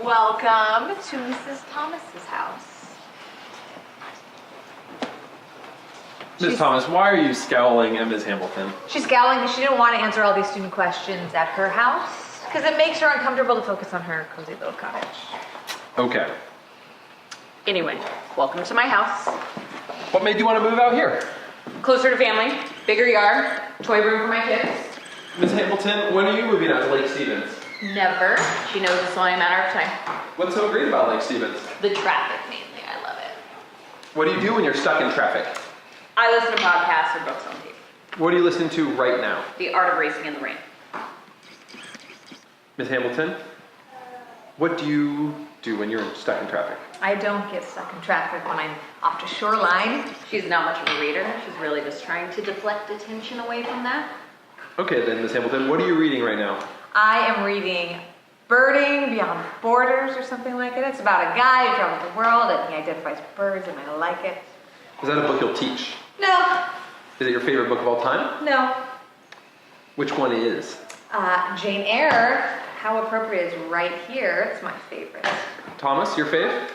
Welcome to Mrs. Thomas's house. Ms. Thomas, why are you scowling at Ms. Hamilton? She's scowling because she didn't want to answer all these student questions at her house because it makes her uncomfortable to focus on her cozy little cottage. Okay. Anyway, welcome to my house. What made you want to move out here? Closer to family, bigger yard, toy room for my kids. Ms. Hamilton, when are you moving out to Lake Stevens? Never. She knows it's only a matter of time. What's so great about Lake Stevens? The traffic mainly, I love it. What do you do when you're stuck in traffic? I listen to podcasts or books on tape. What are you listening to right now? The Art of Racing in the Rain. Ms. Hamilton, what do you do when you're stuck in traffic? I don't get stuck in traffic when I'm off to Shoreline. She's not much of a reader. She's really just trying to deflect attention away from that. Okay then, Ms. Hamilton, what are you reading right now? I am reading Birding Beyond Borders or something like it. It's about a guy who travels the world and he identifies birds and I like it. Is that a book you'll teach? No, Is it your favorite book of all time? no. Which one is? Jane Eyre, how appropriate, is right here. It's my favorite. Thomas, your fave?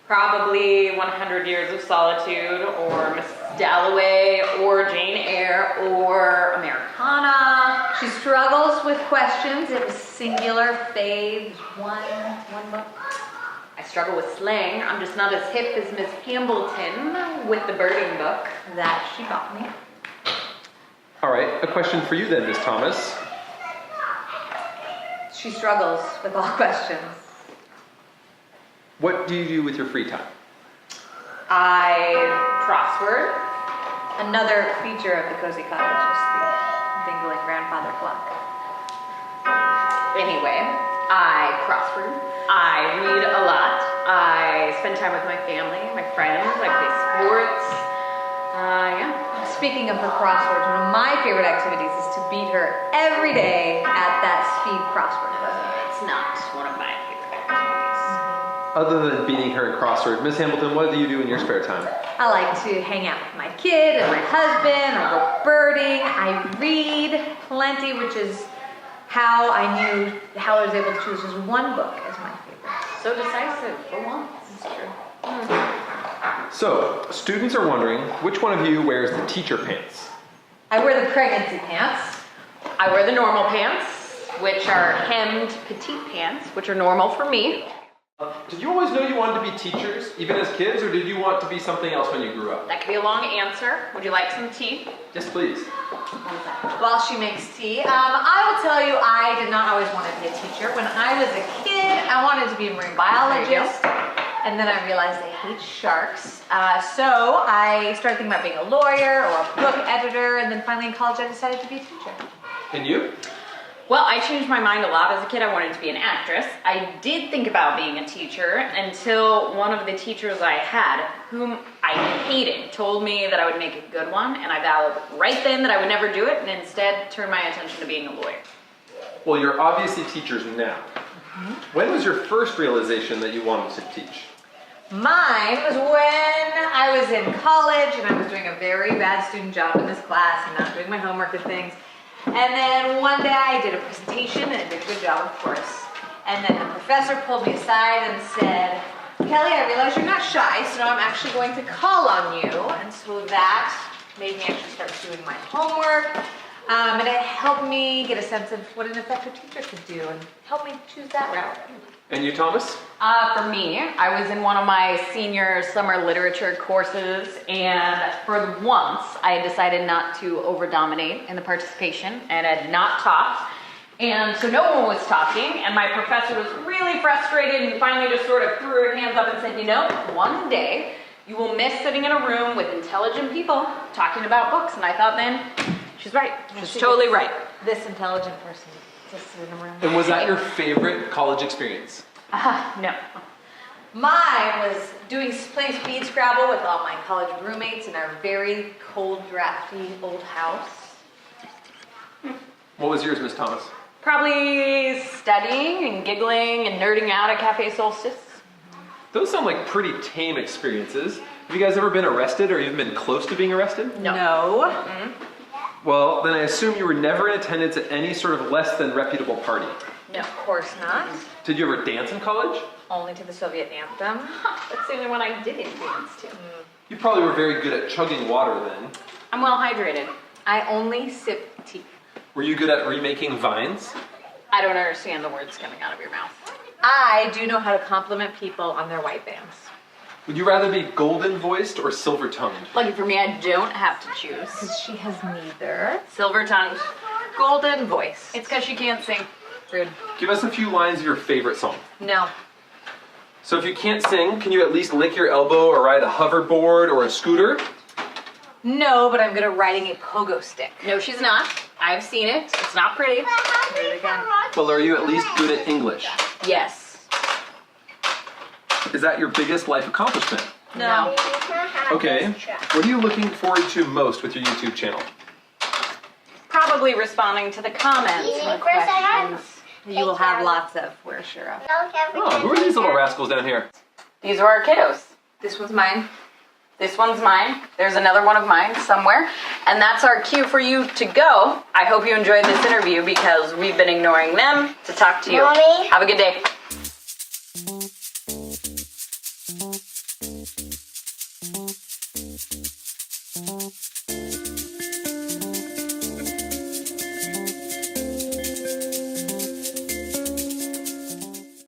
Probably 100 Years of Solitude, or Miss Dalloway, or Jane Eyre, or Americana. She struggles with questions. It was singular, faves, one book. I struggle with slang. I'm just not as hip as Miss Hamilton with the birding book. That she bought me. All right, a question for you then, Ms. Thomas. She struggles with all questions. What do you do with your free time? I crossword. Another feature of the cozy cottage is the dingling grandfather clock. Anyway, I crossword. I read a lot. I spend time with my family, my friends. I play sports. Yeah. Speaking of her crosswords, one of my favorite activities is to beat her every day at that speed crossword puzzle. It's not one of my favorite activities. Other than beating her in crossword, Ms. Hamilton, what do you do in your spare time? I like to hang out with my kid and my husband. I go birding. I read plenty, which is how I was able to choose just one book as my favorite. So decisive for once. It's true. So, students are wondering, which one of you wears the teacher pants? I wear the pregnancy pants. I wear the normal pants, which are hemmed petite pants, which are normal for me. Did you always know you wanted to be teachers, even as kids, or did you want to be something else when you grew up? That could be a long answer. Would you like some tea? Yes, please. While she makes tea, I will tell you I did not always want to be a teacher. When I was a kid, I wanted to be a marine biologist. And then I realized I hate sharks. So I started thinking about being a lawyer or a book editor. And then finally in college, I decided to be a teacher. And you? Well, I changed my mind a lot. As a kid, I wanted to be an actress. I did think about being a teacher until one of the teachers I had, whom I hated, told me that I would make a good one, and I vowed right then that I would never do it, and instead turned my attention to being a lawyer. Well, you're obviously teachers now. When was your first realization that you wanted to teach? Mine was when I was in college and I was doing a very bad student job in this class and not doing my homework and things. And then one day I did a presentation and did a good job, of course. And then the professor pulled me aside and said, Kelly, I realize you're not shy, so now I'm actually going to call on you. And so that made me actually start doing my homework. And it helped me get a sense of what an effective teacher could do and helped me choose that route. And you, Thomas? For me, I was in one of my senior summer literature courses, and for once, I had decided not to over-dominate in the participation and had not talked. And so no one was talking, and my professor was really frustrated and finally just sort of threw her hands up and said, you know, one day You will miss sitting in a room with intelligent people talking about books. And I thought then, she's right. She's totally right. This intelligent person just sit in a room. And was that your favorite college experience? No. Mine was playing speed Scrabble with all my college roommates in our very cold, drafty old house. What was yours, Miss Thomas? Probably studying and giggling and nerding out at Cafe Solstice. Those sound like pretty tame experiences. Have you guys ever been arrested or even been close to being arrested? No. Well, then I assume you were never in attendance at any sort of less than reputable party. No, of course not. Did you ever dance in college? Only to the Soviet anthem. That's the only one I didn't dance to. You probably were very good at chugging water then. I'm well hydrated. I only sip tea. Were you good at remaking vines? I don't understand the words coming out of your mouth. I do know how to compliment people on their white bands. Would you rather be golden voiced or silver tongued? Lucky for me, I don't have to choose. Because she has neither. Silver tongued. Golden voice. It's because she can't sing. Rude. Give us a few lines of your favorite song. No. So if you can't sing, can you at least lick your elbow or ride a hoverboard or a scooter? No, but I'm good at riding a pogo stick. No, she's not. I've seen it. It's not pretty. Do it again. Well, are you at least good at English? Yes. Is that your biggest life accomplishment? No. Okay. What are you looking forward to most with your YouTube channel? Probably responding to the comments and questions. You will have lots of, we're sure of. Oh, who are these little rascals down here? These are our kiddos. This one's mine. This one's mine. There's another one of mine somewhere. And that's our cue for you to go. I hope you enjoyed this interview because we've been ignoring them to talk to you. Mommy? Have a good day.